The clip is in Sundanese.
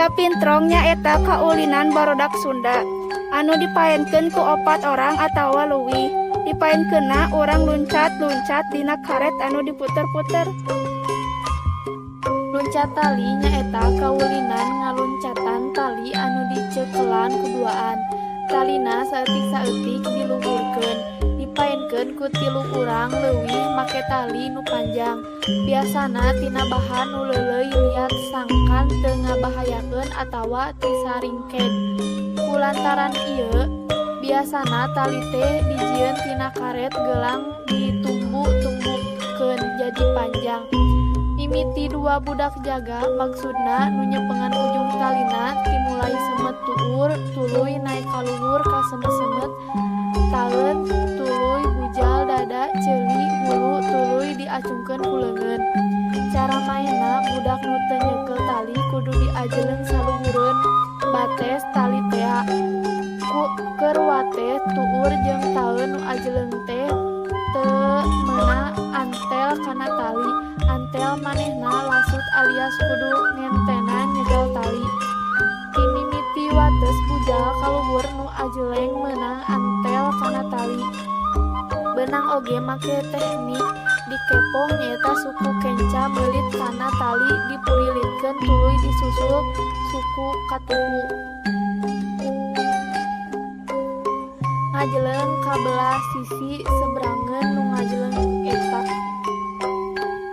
Sapintrong nyaeta kaulinan barodak Sunda anu dipaenkeun ku 4 orang atawa leuwih. Dipaenkeunna urang luncat-luncat dina karet anu diputer-puter. Luncat tali nyaeta kaulinan ngaluncatan tali anu dicekelan kuduaan. Talina saeutik-saeutik diluhurkeun. Dipaenkeun ku 3 urang leuwih make tali nu panjang. Biasana tina bahan nu leuleuy liat sangkan teu ngabahayakeun atawa tisaringked. Kulantaran ieu, biasana tali teh dijieun tina karet gelang ditumbu-tumbukeun jadi panjang. Mimiti 2 budak jaga maksudna nu nyepengan ujung talina timulai semet tuur tuluy naek ka luhur ka semet-semet taeun tuluy bujal dada ceuli hulu tuluy diacungkeun ku leungeun. Cara mainna budak nu teu nyekel tali kudu diajeleun saluhureun bates tali tea. Keur wateh tuur jeung taeun nu ajeleun teh teu meunah antel kana tali. Antel manehna lasut alias kudu ngentenan nyekel tali. Timimiti wates bujal kaluhur nu ajeleng meunang antel kana tali. Beunang oge make teknik dikepong nyaeta suku kenca meulit kana tali dipurilitkeun tuluy disusul suku katuhu. Ngajeleung ka belah sisi seberangeun nu ngajeleung eta.